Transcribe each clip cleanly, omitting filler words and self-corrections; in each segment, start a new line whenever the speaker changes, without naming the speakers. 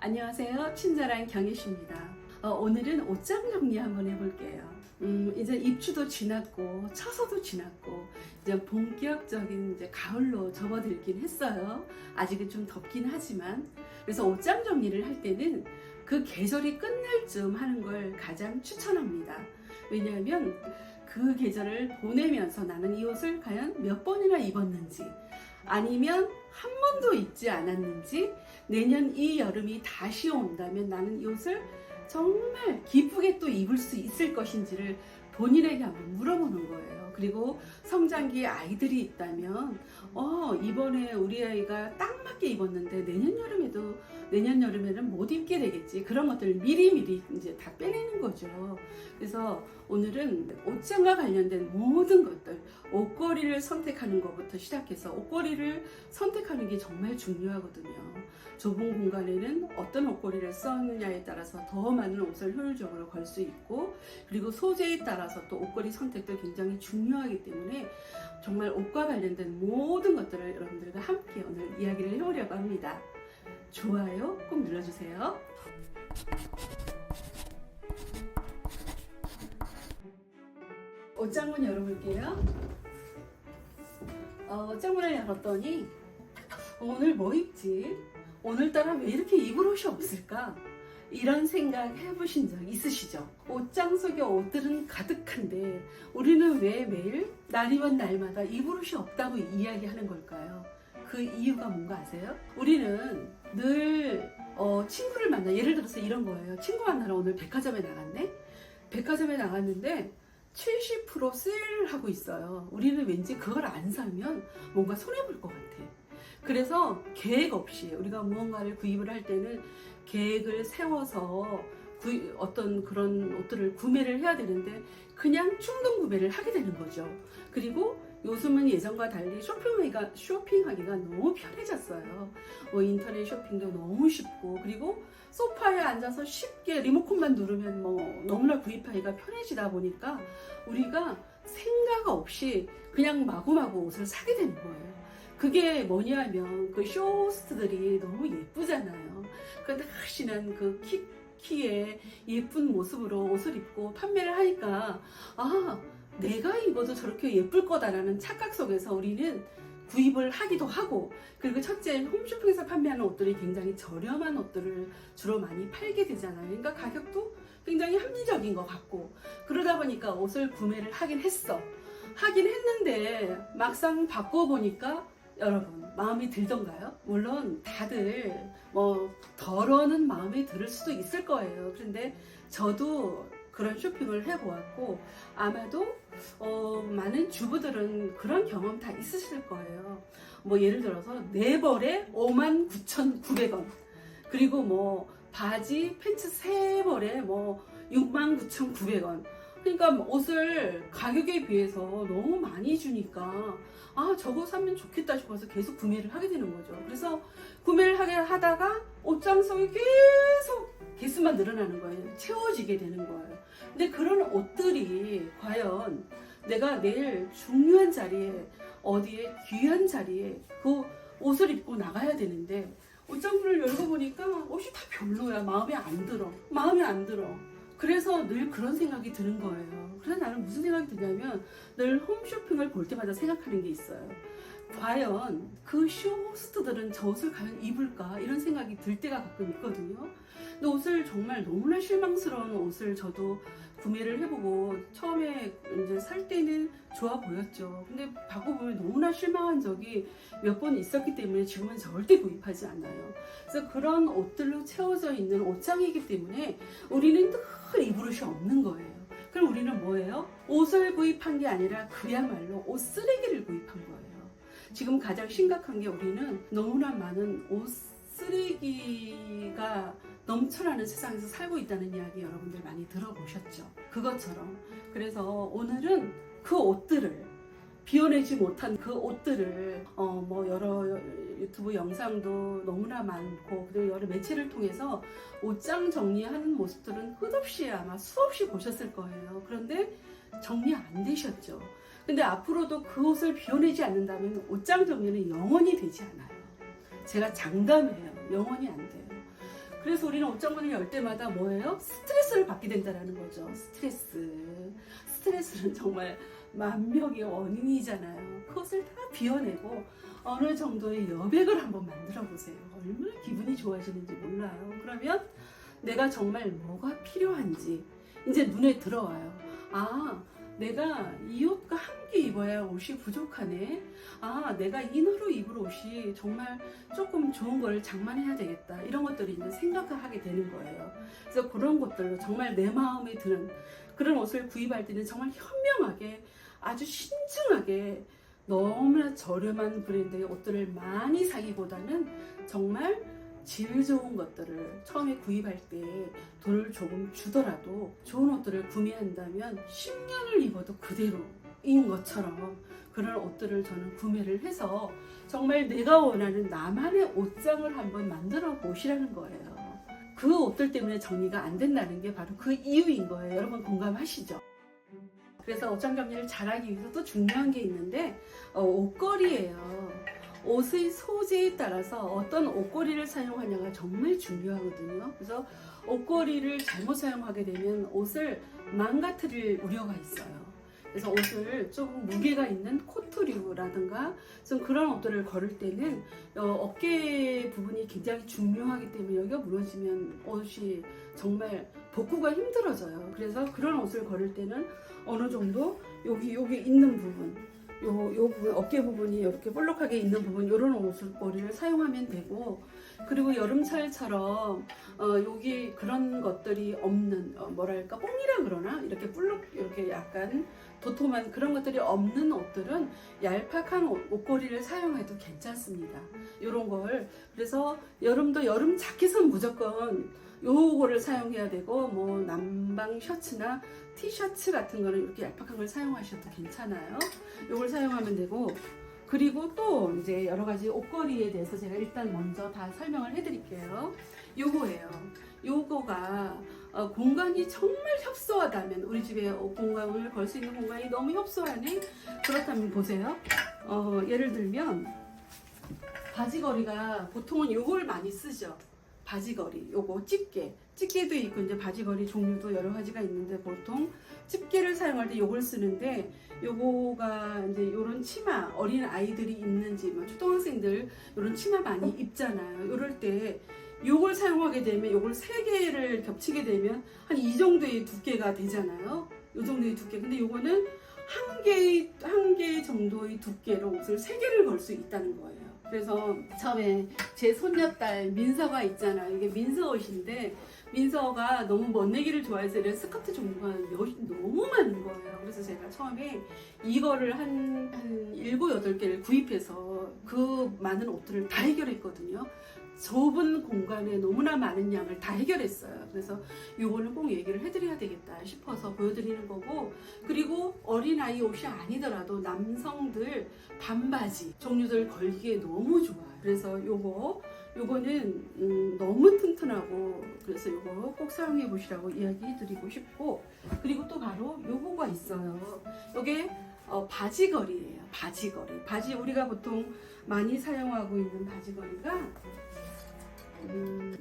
안녕하세요. 친절한 경희씨입니다. 오늘은 옷장 정리 한번 해볼게요. 이제 입추도 지났고 처서도 지났고 이제 본격적인 이제 가을로 접어들긴 했어요. 아직은 좀 덥긴 하지만 그래서 옷장 정리를 할 때는 그 계절이 끝날 즈음 하는 걸 가장 추천합니다. 왜냐하면 그 계절을 보내면서 나는 이 옷을 과연 몇 번이나 입었는지 아니면 한 번도 입지 않았는지 내년 이 여름이 다시 온다면 나는 이 옷을 정말 기쁘게 또 입을 수 있을 것인지를 본인에게 한번 물어보는 거예요. 그리고 성장기에 아이들이 있다면 이번에 우리 아이가 딱 맞게 입었는데 내년 여름에는 못 입게 되겠지. 그런 것들을 미리미리 이제 다 빼내는 거죠. 그래서 오늘은 옷장과 관련된 모든 것들, 옷걸이를 선택하는 것부터 시작해서 옷걸이를 선택하는 게 정말 중요하거든요. 좁은 공간에는 어떤 옷걸이를 쓰느냐에 따라서 더 많은 옷을 효율적으로 걸 수 있고, 그리고 소재에 따라서 또 옷걸이 선택도 굉장히 중요하기 때문에 정말 옷과 관련된 모든 것들을 여러분들과 함께 오늘 이야기를 해보려고 합니다. 좋아요 꼭 눌러주세요. 옷장문 열어볼게요. 옷장문을 열었더니 오늘 뭐 입지? 오늘따라 왜 이렇게 입을 옷이 없을까? 이런 생각 해보신 적 있으시죠? 옷장 속에 옷들은 가득한데 우리는 왜 매일 날이면 날마다 입을 옷이 없다고 이야기하는 걸까요? 그 이유가 뭔가 아세요? 우리는 늘 친구를 만나, 예를 들어서 이런 거예요. 친구 만나러 오늘 백화점에 나갔네? 백화점에 나갔는데 70% 세일을 하고 있어요. 우리는 왠지 그걸 안 사면 뭔가 손해볼 것 같아. 그래서 계획 없이 우리가 무언가를 구입을 할 때는 계획을 세워서 어떤 그런 옷들을 구매를 해야 되는데 그냥 충동 구매를 하게 되는 거죠. 그리고 요즘은 예전과 달리 쇼핑하기가 너무 편해졌어요. 인터넷 쇼핑도 너무 쉽고, 그리고 소파에 앉아서 쉽게 리모컨만 누르면 너무나 구입하기가 편해지다 보니까 우리가 생각 없이 그냥 마구마구 옷을 사게 되는 거예요. 그게 뭐냐면 그 쇼호스트들이 너무 예쁘잖아요. 그 날씬한 그 키에 예쁜 모습으로 옷을 입고 판매를 하니까 내가 입어도 저렇게 예쁠 거다라는 착각 속에서 우리는 구입을 하기도 하고, 그리고 첫째, 홈쇼핑에서 판매하는 옷들이 굉장히 저렴한 옷들을 주로 많이 팔게 되잖아요. 그러니까 가격도 굉장히 합리적인 것 같고, 그러다 보니까 옷을 구매를 하긴 했는데 막상 바꿔보니까 여러분 마음이 들던가요? 물론 다들 덜어는 마음이 들 수도 있을 거예요. 그런데 저도 그런 쇼핑을 해보았고 아마도 많은 주부들은 그런 경험 다 있으실 거예요. 예를 들어서 4벌에 59,900원, 그리고 바지 팬츠 3벌에 69,900원. 그러니까 옷을 가격에 비해서 너무 많이 주니까 저거 사면 좋겠다 싶어서 계속 구매를 하게 되는 거죠. 그래서 구매를 하다가 옷장 속에 계속 개수만 늘어나는 거예요. 채워지게 되는 거예요. 근데 그런 옷들이 과연 내가 내일 중요한 자리에, 어디에 귀한 자리에 그 옷을 입고 나가야 되는데 옷장문을 열고 보니까 옷이 다 별로야. 마음에 안 들어. 그래서 늘 그런 생각이 드는 거예요. 그래서 나는 무슨 생각이 드냐면 늘 홈쇼핑을 볼 때마다 생각하는 게 있어요. 과연 그 쇼호스트들은 저 옷을 과연 입을까? 이런 생각이 들 때가 가끔 있거든요. 근데 옷을 정말 너무나 실망스러운 옷을 저도 구매를 해보고 처음에 이제 살 때는 좋아 보였죠. 근데 바꿔보면 너무나 실망한 적이 몇 번 있었기 때문에 지금은 절대 구입하지 않아요. 그래서 그런 옷들로 채워져 있는 옷장이기 때문에 우리는 늘 입을 옷이 없는 거예요. 그럼 우리는 뭐예요? 옷을 구입한 게 아니라 그야말로 옷 쓰레기를 구입한 거예요. 지금 가장 심각한 게 우리는 너무나 많은 옷 쓰레기가 넘쳐나는 세상에서 살고 있다는 이야기 여러분들 많이 들어보셨죠? 그것처럼. 그래서 오늘은 그 옷들을, 비워내지 못한 그 옷들을 여러 유튜브 영상도 너무나 많고, 그리고 여러 매체를 통해서 옷장 정리하는 모습들은 끝없이 아마 수없이 보셨을 거예요. 그런데 정리 안 되셨죠? 근데 앞으로도 그 옷을 비워내지 않는다면 옷장 정리는 영원히 되지 않아요. 제가 장담해요. 영원히 안 돼요. 그래서 우리는 옷장문을 열 때마다 뭐예요? 스트레스를 받게 된다는 거죠. 스트레스는 정말 만병의 원인이잖아요. 그것을 다 비워내고 어느 정도의 여백을 한번 만들어 보세요. 얼마나 기분이 좋아지는지 몰라요. 그러면 내가 정말 뭐가 필요한지 이제 눈에 들어와요. 아, 내가 이 옷과 함께 입어야 옷이 부족하네. 아, 내가 이너로 입을 옷이 정말 조금 좋은 걸 장만해야 되겠다. 이런 것들이 이제 생각을 하게 되는 거예요. 그래서 그런 것들로 정말 내 마음에 드는 그런 옷을 구입할 때는 정말 현명하게 아주 신중하게 너무나 저렴한 브랜드의 옷들을 많이 사기보다는 정말 질 좋은 것들을 처음에 구입할 때 돈을 조금 주더라도 좋은 옷들을 구매한다면 10년을 입어도 그대로인 것처럼 그런 옷들을 저는 구매를 해서 정말 내가 원하는 나만의 옷장을 한번 만들어 보시라는 거예요. 그 옷들 때문에 정리가 안 된다는 게 바로 그 이유인 거예요. 여러분 공감하시죠? 그래서 옷장 정리를 잘하기 위해서 또 중요한 게 있는데 옷걸이에요. 옷의 소재에 따라서 어떤 옷걸이를 사용하냐가 정말 중요하거든요. 그래서 옷걸이를 잘못 사용하게 되면 옷을 망가뜨릴 우려가 있어요. 그래서 옷을 조금 무게가 있는 코트류라든가 좀 그런 옷들을 걸을 때는 어깨 부분이 굉장히 중요하기 때문에 여기가 무너지면 옷이 정말 복구가 힘들어져요. 그래서 그런 옷을 걸을 때는 어느 정도 여기 있는 부분 요 부분, 어깨 부분이 이렇게 볼록하게 있는 부분, 이런 옷걸이를 사용하면 되고, 그리고 여름철처럼 여기 그런 것들이 없는 뭐랄까 뽕이라 그러나 이렇게 볼록 이렇게 약간 도톰한 그런 것들이 없는 옷들은 얄팍한 옷걸이를 사용해도 괜찮습니다. 이런 걸 그래서 여름도 여름 자켓은 무조건 요거를 사용해야 되고 뭐 남방 셔츠나 티셔츠 같은 거는 이렇게 얄팍한 걸 사용하셔도 괜찮아요. 요걸 사용하면 되고, 그리고 또 이제 여러 가지 옷걸이에 대해서 제가 일단 먼저 다 설명을 해드릴게요. 요거예요. 요거가 공간이 정말 협소하다면, 우리 집에 공간을 걸 수 있는 공간이 너무 협소하네. 그렇다면 보세요. 예를 들면 바지걸이가 보통은 요걸 많이 쓰죠. 바지걸이, 요거 집게도 있고 이제 바지걸이 종류도 여러 가지가 있는데 보통 집게를 사용할 때 요걸 쓰는데, 요거가 이제 요런 치마 어린 아이들이 입는지 뭐 초등학생들 요런 치마 많이 입잖아요. 요럴 때 요걸 사용하게 되면 요걸 3개를 겹치게 되면 한 이 정도의 두께가 되잖아요. 요 정도의 두께. 근데 요거는 한 개 정도의 두께로 옷을 3개를 걸 수 있다는 거예요. 그래서 처음에 제 손녀딸 민서가 있잖아요. 이게 민서 옷인데 민서가 너무 멋내기를 좋아해서 이런 스커트 종류가 너무 많은 거예요. 그래서 제가 처음에 이거를 한 7, 8개를 구입해서 그 많은 옷들을 다 해결했거든요. 좁은 공간에 너무나 많은 양을 다 해결했어요. 그래서 요거는 꼭 얘기를 해드려야 되겠다 싶어서 보여드리는 거고, 그리고 어린아이 옷이 아니더라도 남성들 반바지 종류들 걸기에 너무 좋아요. 그래서 요거는 너무 튼튼하고, 그래서 요거 꼭 사용해 보시라고 이야기해 드리고 싶고, 그리고 또 바로 요거가 있어요. 요게 바지걸이에요. 바지 우리가 보통 많이 사용하고 있는 바지걸이가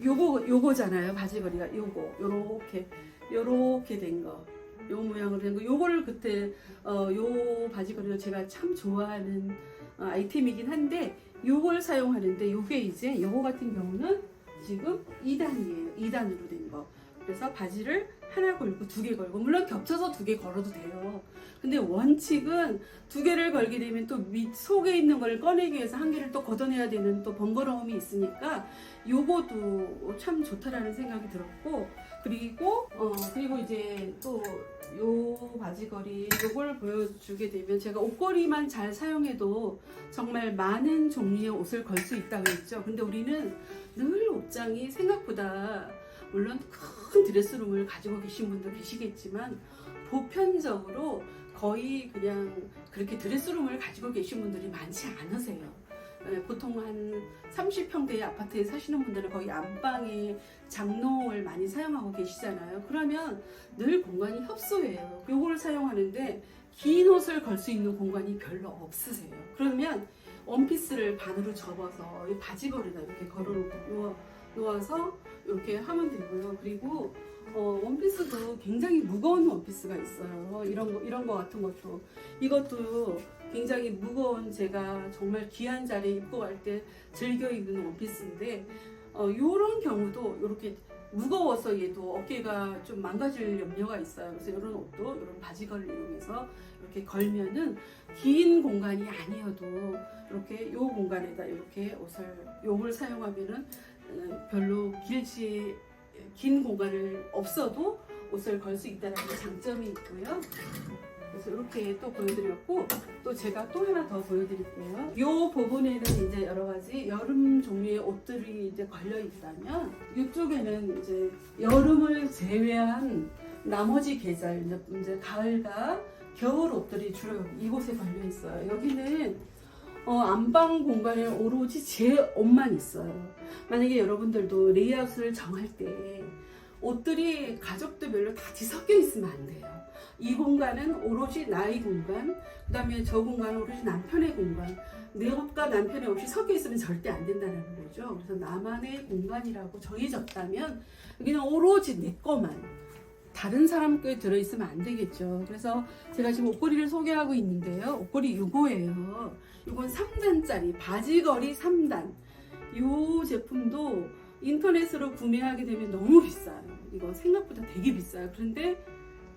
요거잖아요. 바지걸이가 요렇게 된 거, 요 모양으로 된 거. 요거를 그때 요 바지걸이가 제가 참 좋아하는 아이템이긴 한데, 요걸 사용하는데 요게 이제 요거 같은 경우는 지금 2단이에요. 2단으로 된 거. 그래서 바지를 하나 걸고 2개 걸고, 물론 겹쳐서 2개 걸어도 돼요. 근데 원칙은 2개를 걸게 되면 또 속에 있는 걸 꺼내기 위해서 1개를 또 걷어내야 되는 또 번거로움이 있으니까 요거도 참 좋다라는 생각이 들었고, 그리고 이제 또 요 바지걸이 요걸 보여주게 되면, 제가 옷걸이만 잘 사용해도 정말 많은 종류의 옷을 걸 수 있다고 했죠. 근데 우리는 늘 옷장이 생각보다, 물론 큰 드레스룸을 가지고 계신 분도 계시겠지만 보편적으로 거의 그냥 그렇게 드레스룸을 가지고 계신 분들이 많지 않으세요. 보통 한 30평대의 아파트에 사시는 분들은 거의 안방에 장롱을 많이 사용하고 계시잖아요. 그러면 늘 공간이 협소해요. 요걸 사용하는데 긴 옷을 걸 수 있는 공간이 별로 없으세요. 그러면 원피스를 반으로 접어서 이 바지걸이나 이렇게 걸어놓고 놓아서 이렇게 하면 되고요. 그리고 원피스도 굉장히 무거운 원피스가 있어요. 이런 거 같은 것도 이것도 굉장히 무거운, 제가 정말 귀한 자리에 입고 갈 때 즐겨 입는 원피스인데 이런 경우도 이렇게 무거워서 얘도 어깨가 좀 망가질 염려가 있어요. 그래서 이런 옷도 이런 바지걸을 이용해서 이렇게 걸면은 긴 공간이 아니어도 이렇게 요 공간에다 이렇게 요걸 사용하면은 별로 긴 공간을 없어도 옷을 걸 수 있다는 장점이 있고요. 그래서 이렇게 또 보여드렸고, 또 제가 또 하나 더 보여드릴게요. 이 부분에는 이제 여러 가지 여름 종류의 옷들이 이제 걸려 있다면, 이쪽에는 이제 여름을 제외한 나머지 계절, 이제 가을과 겨울 옷들이 주로 이곳에 걸려 있어요. 여기는 안방 공간에 오로지 제 옷만 있어요. 만약에 여러분들도 레이아웃을 정할 때 옷들이 가족들별로 다 뒤섞여 있으면 안 돼요. 이 공간은 오로지 나의 공간, 그 다음에 저 공간은 오로지 남편의 공간. 내 옷과 남편의 옷이 섞여 있으면 절대 안 된다는 거죠. 그래서 나만의 공간이라고 정해졌다면 여기는 오로지 내 거만, 다른 사람 께 들어있으면 안 되겠죠. 그래서 제가 지금 옷걸이를 소개하고 있는데요. 옷걸이 이거예요. 이건 3단짜리 바지걸이 3단. 이 제품도 인터넷으로 구매하게 되면 너무 비싸요. 이거 생각보다 되게 비싸요. 그런데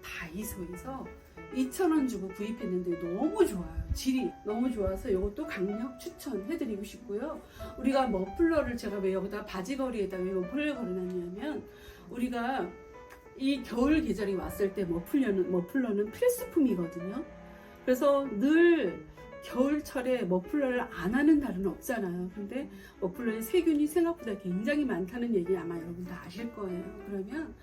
다이소에서 2,000원 주고 구입했는데 너무 좋아요. 질이 너무 좋아서 이것도 강력 추천해드리고 싶고요. 우리가 머플러를 제가 왜 여기다 바지걸이에다 왜 머플러 걸어놨냐면, 우리가 이 겨울 계절이 왔을 때 머플러는 필수품이거든요. 그래서 늘 겨울철에 머플러를 안 하는 달은 없잖아요. 근데 머플러의 세균이 생각보다 굉장히 많다는 얘기 아마 여러분 다 아실 거예요. 그러면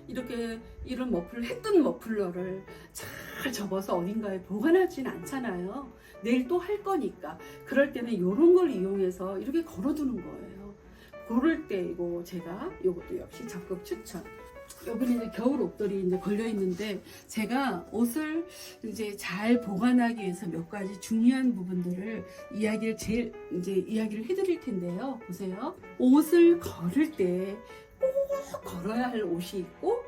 이렇게 이런 했던 머플러를 잘 접어서 어딘가에 보관하진 않잖아요. 내일 또 할 거니까. 그럴 때는 이런 걸 이용해서 이렇게 걸어두는 거예요. 그럴 때 이것도 역시 적극 추천. 여기는 이제 겨울 옷들이 이제 걸려 있는데, 제가 옷을 이제 잘 보관하기 위해서 몇 가지 중요한 부분들을 이야기를 해드릴 텐데요. 보세요. 옷을 걸을 때 꼭 걸어야 할 옷이 있고,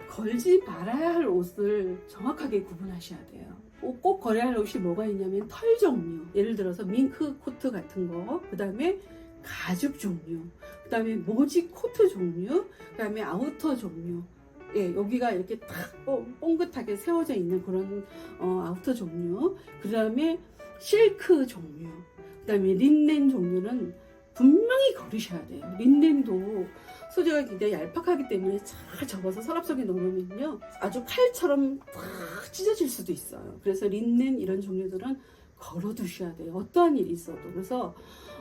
걸지 말아야 할 옷을 정확하게 구분하셔야 돼요. 꼭 걸어야 할 옷이 뭐가 있냐면 털 종류, 예를 들어서 밍크 코트 같은 거, 그 다음에 가죽 종류, 그 다음에 모지 코트 종류, 그 다음에 아우터 종류. 예, 여기가 이렇게 탁 뽕긋하게 세워져 있는 그런 아우터 종류, 그 다음에 실크 종류, 그 다음에 린넨 종류는 분명히 걸으셔야 돼요. 린넨도 소재가 굉장히 얄팍하기 때문에 잘 접어서 서랍 속에 넣으면요, 아주 칼처럼 탁 찢어질 수도 있어요. 그래서 린넨 이런 종류들은 걸어두셔야 돼요. 어떠한 일이 있어도. 그래서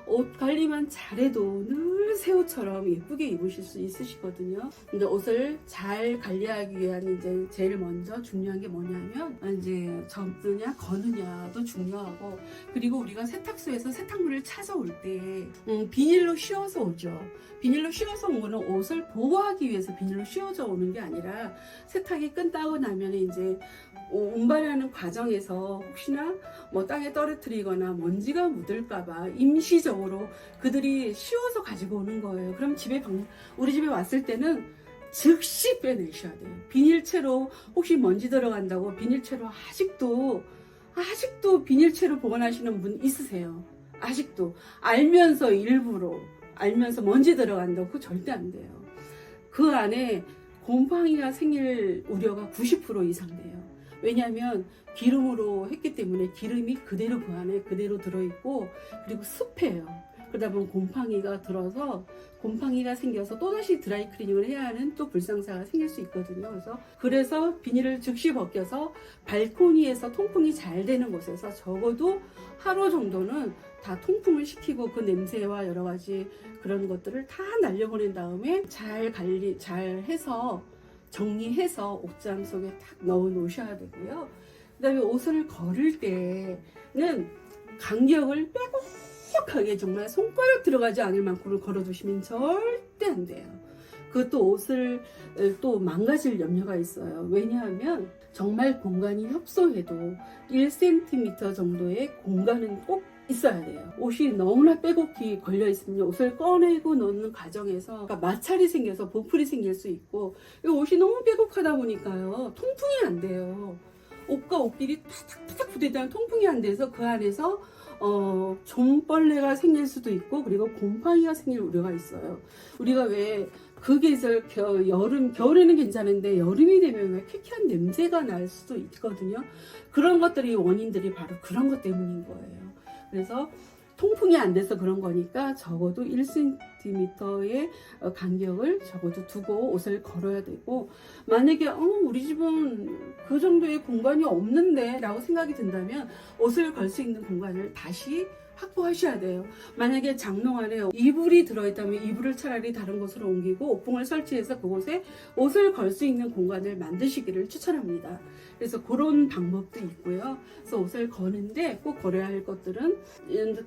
옷 관리만 잘해도 늘 새 옷처럼 예쁘게 입으실 수 있으시거든요. 근데 옷을 잘 관리하기 위한 이제 제일 먼저 중요한 게 뭐냐면, 이제 접느냐 거느냐도 중요하고, 그리고 우리가 세탁소에서 세탁물을 찾아올 때 비닐로 씌워서 오죠. 비닐로 씌워서 온 거는 옷을 보호하기 위해서 비닐로 씌워져 오는 게 아니라, 세탁이 끝나고 나면 이제 운반하는 과정에서 혹시나 땅에 떨어뜨리거나 먼지가 묻을까봐 임시적으로 그들이 씌워서 가지고 오는 거예요. 그럼 우리 집에 왔을 때는 즉시 빼내셔야 돼요. 비닐채로 혹시 먼지 들어간다고 비닐채로 아직도 비닐채로 보관하시는 분 있으세요. 아직도 알면서 먼지 들어간다고. 그거 절대 안 돼요. 그 안에 곰팡이가 생길 우려가 90% 이상 돼요. 왜냐하면 기름으로 했기 때문에 기름이 그대로 그 안에 그대로 들어있고, 그리고 습해요. 그러다 보면 곰팡이가 생겨서 또다시 드라이 클리닝을 해야 하는 또 불상사가 생길 수 있거든요. 그래서 비닐을 즉시 벗겨서 발코니에서 통풍이 잘 되는 곳에서 적어도 하루 정도는 다 통풍을 시키고, 그 냄새와 여러 가지 그런 것들을 다 날려보낸 다음에 잘 해서 정리해서 옷장 속에 탁 넣어 놓으셔야 되고요. 그 다음에 옷을 걸을 때는 간격을 빼곡하게 정말 손가락 들어가지 않을 만큼을 걸어두시면 절대 안 돼요. 그것도 옷을 또 망가질 염려가 있어요. 왜냐하면 정말 공간이 협소해도 1cm 정도의 공간은 꼭 있어야 돼요. 옷이 너무나 빼곡히 걸려 있으면 옷을 꺼내고 넣는 과정에서 그러니까 마찰이 생겨서 보풀이 생길 수 있고, 이 옷이 너무 빼곡하다 보니까요 통풍이 안 돼요. 옷과 옷끼리 타닥타닥 붙어있다면 통풍이 안 돼서 그 안에서 좀벌레가 생길 수도 있고, 그리고 곰팡이가 생길 우려가 있어요. 우리가 왜 그게서 겨울에는 괜찮은데 여름이 되면 왜 쾌쾌한 냄새가 날 수도 있거든요. 그런 것들이 원인들이 바로 그런 것 때문인 거예요. 그래서 통풍이 안 돼서 그런 거니까 적어도 1cm의 간격을 적어도 두고 옷을 걸어야 되고, 만약에 우리 집은 그 정도의 공간이 없는데 라고 생각이 든다면 옷을 걸 수 있는 공간을 다시 확보하셔야 돼요. 만약에 장롱 안에 이불이 들어있다면 이불을 차라리 다른 곳으로 옮기고 옷봉을 설치해서 그곳에 옷을 걸 수 있는 공간을 만드시기를 추천합니다. 그래서 그런 방법도 있고요. 그래서 옷을 거는데 꼭 걸어야 할 것들은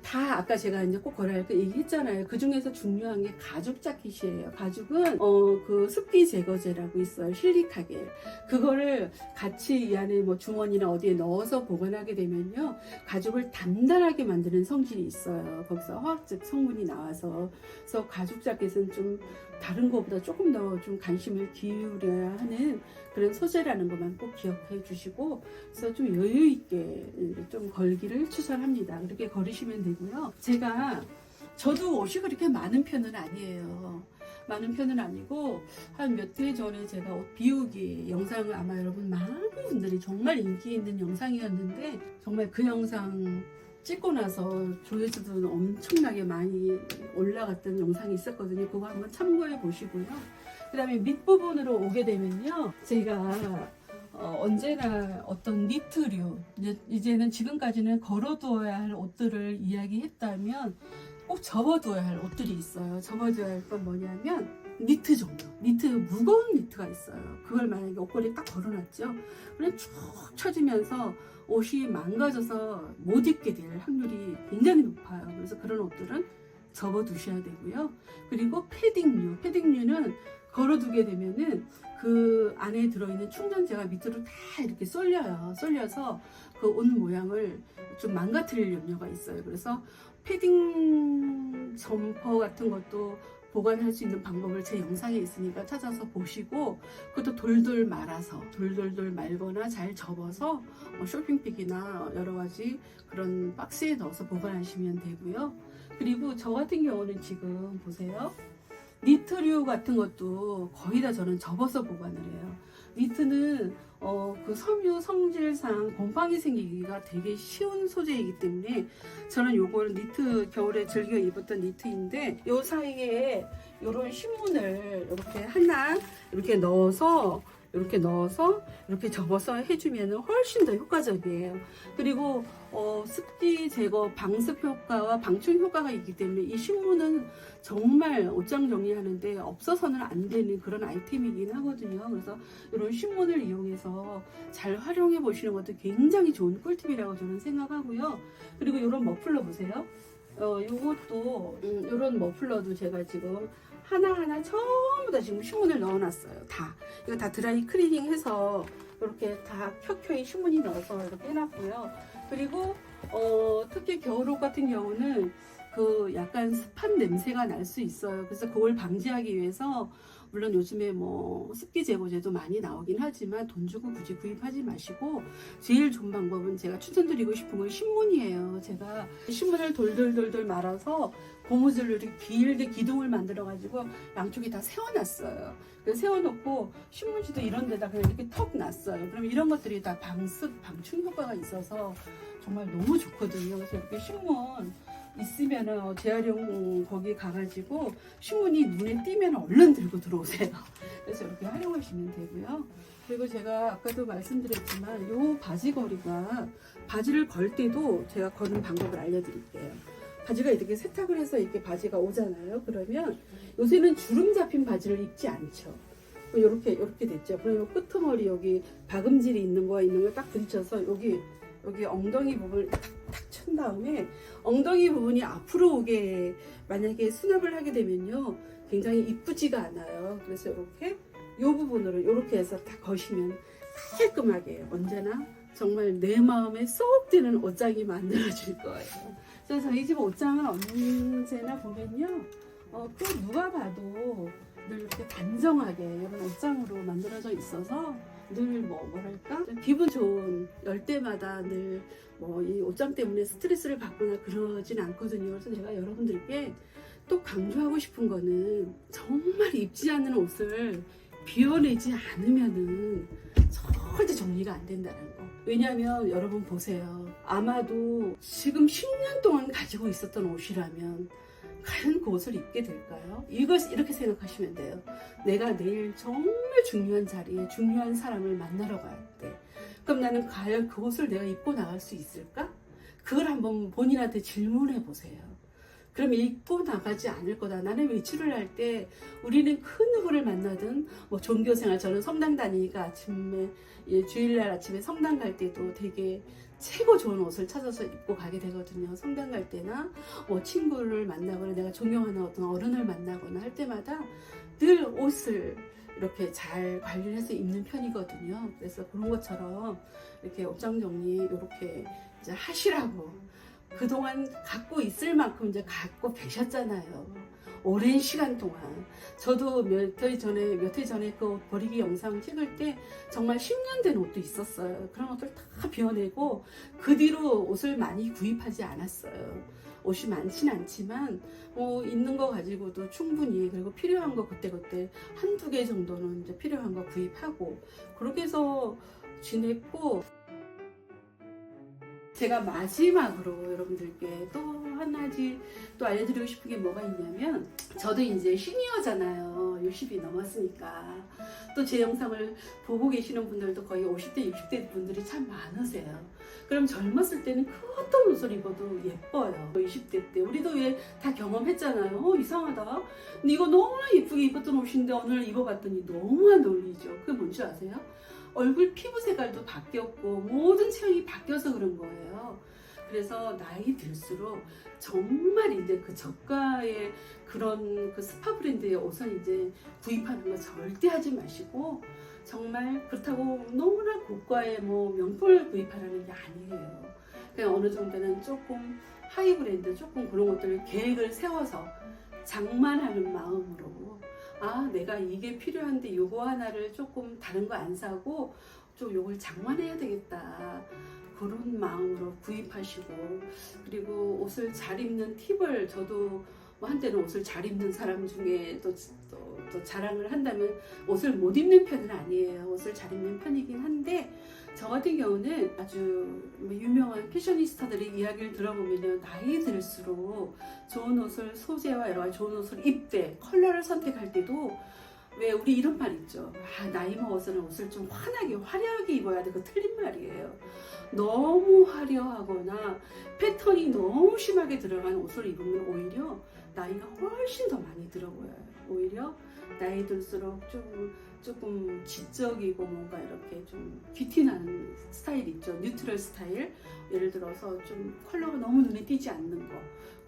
다 아까 제가 이제 꼭 걸어야 할 거 얘기했잖아요. 그 중에서 중요한 게 가죽 자켓이에요. 가죽은 그 습기 제거제라고 있어요. 실리카겔. 그거를 같이 이 안에 뭐 주머니나 어디에 넣어서 보관하게 되면요, 가죽을 단단하게 만드는 성질이 있어요. 거기서 화학적 성분이 나와서. 그래서 가죽 자켓은 좀 다른 것보다 조금 더 좀 관심을 기울여야 하는 그런 소재라는 것만 꼭 기억해 주시고, 그래서 좀 여유 있게 좀 걸기를 추천합니다. 그렇게 걸으시면 되고요. 저도 옷이 그렇게 많은 편은 아니에요. 많은 편은 아니고, 한 몇 해 전에 제가 옷 비우기 영상을 아마 여러분 많은 분들이 정말 인기 있는 영상이었는데, 정말 그 영상 찍고 나서 조회수도 엄청나게 많이 올라갔던 영상이 있었거든요. 그거 한번 참고해 보시고요. 그 다음에 밑부분으로 오게 되면요, 제가 언제나 어떤 니트류, 이제는 지금까지는 걸어두어야 할 옷들을 이야기했다면 꼭 접어두어야 할 옷들이 있어요. 접어두어야 할 건 뭐냐면 니트 종류, 무거운 니트가 있어요. 그걸 만약에 옷걸이에 딱 걸어놨죠, 그냥 쭉 쳐지면서 옷이 망가져서 못 입게 될 확률이 굉장히 높아요. 그래서 그런 옷들은 접어두셔야 되고요. 그리고 패딩류는 걸어두게 되면은 그 안에 들어있는 충전재가 밑으로 다 이렇게 쏠려서 그 옷 모양을 좀 망가뜨릴 염려가 있어요. 그래서 패딩 점퍼 같은 것도 보관할 수 있는 방법을 제 영상에 있으니까 찾아서 보시고, 그것도 돌돌 말거나 잘 접어서 쇼핑백이나 여러 가지 그런 박스에 넣어서 보관하시면 되고요. 그리고 저 같은 경우는 지금 보세요, 니트류 같은 것도 거의 다 저는 접어서 보관을 해요. 니트는 그 섬유 성질상 곰팡이 생기기가 되게 쉬운 소재이기 때문에 저는 요걸 니트, 겨울에 즐겨 입었던 니트인데, 요 사이에 요런 신문을 이렇게 하나 이렇게 넣어서 이렇게 접어서 해주면 훨씬 더 효과적이에요. 그리고 습기 제거, 방습 효과와 방충 효과가 있기 때문에 이 신문은 정말 옷장 정리하는데 없어서는 안 되는 그런 아이템이긴 하거든요. 그래서 이런 신문을 이용해서 잘 활용해 보시는 것도 굉장히 좋은 꿀팁이라고 저는 생각하고요. 그리고 이런 머플러 보세요. 요것도 이런 머플러도 제가 지금 하나하나 전부 다 지금 신문을 넣어놨어요. 이거 다 드라이 클리닝 해서 이렇게 다 켜켜이 신문이 넣어서 이렇게 해놨고요. 그리고 특히 겨울옷 같은 경우는 그 약간 습한 냄새가 날 수 있어요. 그래서 그걸 방지하기 위해서, 물론 요즘에 뭐 습기 제거제도 많이 나오긴 하지만 돈 주고 굳이 구입하지 마시고, 제일 좋은 방법은 제가 추천드리고 싶은 건 신문이에요. 제가 신문을 돌돌 말아서 고무줄로 이렇게 길게 기둥을 만들어 가지고 양쪽에 다 세워놨어요. 그래서 세워놓고 신문지도 이런 데다 그냥 이렇게 턱 놨어요. 그럼 이런 것들이 다 방습, 방충 효과가 있어서 정말 너무 좋거든요. 그래서 이렇게 신문 있으면은 재활용 거기 가가지고 신문이 눈에 띄면 얼른 들고 들어오세요. 그래서 이렇게 활용하시면 되고요. 그리고 제가 아까도 말씀드렸지만 요 바지걸이가, 바지를 걸 때도 제가 거는 방법을 알려드릴게요. 바지가 이렇게 세탁을 해서 이렇게 바지가 오잖아요. 그러면 요새는 주름 잡힌 바지를 입지 않죠. 이렇게 됐죠. 그러면 끄트머리 여기 박음질이 있는 거 딱 들쳐서 여기 엉덩이 부분을 탁 친 다음에 엉덩이 부분이 앞으로 오게 만약에 수납을 하게 되면요, 굉장히 이쁘지가 않아요. 그래서 이렇게 이 부분으로 이렇게 해서 딱 거시면 깔끔하게 언제나 정말 내 마음에 쏙 드는 옷장이 만들어질 거예요. 저희 집 옷장은 언제나 보면요, 또 누가 봐도 늘 이렇게 단정하게 이런 옷장으로 만들어져 있어서 늘 뭐랄까 기분 좋은 열 때마다 늘 뭐 이 옷장 때문에 스트레스를 받거나 그러진 않거든요. 그래서 제가 여러분들께 또 강조하고 싶은 거는 정말 입지 않는 옷을 비워내지 않으면은 절대 정리가 안 된다는 거. 왜냐하면 여러분 보세요. 아마도 지금 10년 동안 가지고 있었던 옷이라면 과연 그 옷을 입게 될까요? 이것 이렇게 생각하시면 돼요. 내가 내일 정말 중요한 자리에 중요한 사람을 만나러 갈 때, 그럼 나는 과연 그 옷을 내가 입고 나갈 수 있을까? 그걸 한번 본인한테 질문해 보세요. 그럼 입고 나가지 않을 거다. 나는 외출을 할 때 우리는 그 누구를 만나든 뭐 종교생활, 저는 성당 다니니까 아침에 주일날 아침에 성당 갈 때도 되게 최고 좋은 옷을 찾아서 입고 가게 되거든요. 성당 갈 때나 뭐 친구를 만나거나 내가 존경하는 어떤 어른을 만나거나 할 때마다 늘 옷을 이렇게 잘 관리를 해서 입는 편이거든요. 그래서 그런 것처럼 이렇게 옷장 정리 이렇게 이제 하시라고. 그동안 갖고 있을 만큼 이제 갖고 계셨잖아요. 오랜 시간 동안. 저도 몇 해 전에 그 옷 버리기 영상 찍을 때 정말 10년 된 옷도 있었어요. 그런 것들 다 비워내고 그 뒤로 옷을 많이 구입하지 않았어요. 옷이 많진 않지만 있는 거 가지고도 충분히, 그리고 필요한 거 그때그때 한두 개 정도는 이제 필요한 거 구입하고 그렇게 해서 지냈고, 제가 마지막으로 여러분들께 또 하나지 또 알려드리고 싶은 게 뭐가 있냐면, 저도 이제 시니어잖아요. 60이 넘었으니까. 또 제 영상을 보고 계시는 분들도 거의 50대, 60대 분들이 참 많으세요. 그럼 젊었을 때는 그 어떤 옷을 입어도 예뻐요. 20대 때 우리도 왜 다 경험했잖아요. 이상하다. 근데 이거 너무나 예쁘게 입었던 옷인데 오늘 입어봤더니 너무 안 어울리죠. 그게 뭔지 아세요? 얼굴 피부 색깔도 바뀌었고 모든 체형이 바뀌어서 그런 거예요. 그래서 나이 들수록 정말 이제 그 저가의 그런 그 스파 브랜드의 옷은 이제 구입하는 거 절대 하지 마시고, 정말 그렇다고 너무나 고가의 뭐 명품을 구입하라는 게 아니에요. 그냥 어느 정도는 조금 하이 브랜드, 조금 그런 것들을 계획을 세워서 장만하는 마음으로, 내가 이게 필요한데 요거 하나를 조금 다른 거 안 사고 좀 요걸 장만해야 되겠다, 그런 마음으로 구입하시고, 그리고 옷을 잘 입는 팁을, 저도 뭐 한때는 옷을 잘 입는 사람 중에 또 자랑을 한다면 옷을 못 입는 편은 아니에요. 옷을 잘 입는 편이긴 한데, 저 같은 경우는 아주 유명한 패셔니스타들의 이야기를 들어보면 나이 들수록 좋은 옷을, 소재와 여러 가지 좋은 옷을 입되 컬러를 선택할 때도 왜 우리 이런 말 있죠. 나이 먹어서는 옷을 좀 환하게 화려하게 입어야 돼. 그거 틀린 말이에요. 너무 화려하거나 패턴이 너무 심하게 들어간 옷을 입으면 오히려 나이가 훨씬 더 많이 들어 보여요. 오히려 나이 들수록 조금 지적이고 뭔가 이렇게 좀 귀티나는 스타일 있죠. 뉴트럴 스타일. 예를 들어서 좀 컬러가 너무 눈에 띄지 않는 거,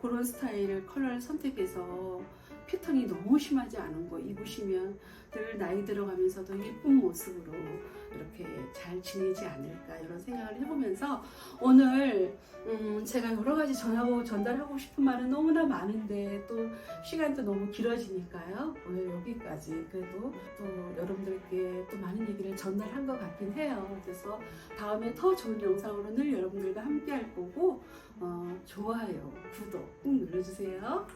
그런 스타일 컬러를 선택해서 패턴이 너무 심하지 않은 거 입으시면 늘 나이 들어가면서도 예쁜 모습으로 이렇게 잘 지내지 않을까, 이런 생각을 해보면서 오늘 제가 여러 가지 전달하고 싶은 말은 너무나 많은데 또 시간도 너무 길어지니까요. 오늘 여기까지. 그래도 또 여러분들께 또 많은 얘기를 전달한 것 같긴 해요. 그래서 다음에 더 좋은 영상으로 늘 여러분들과 함께 할 거고, 좋아요, 구독 꼭 눌러주세요.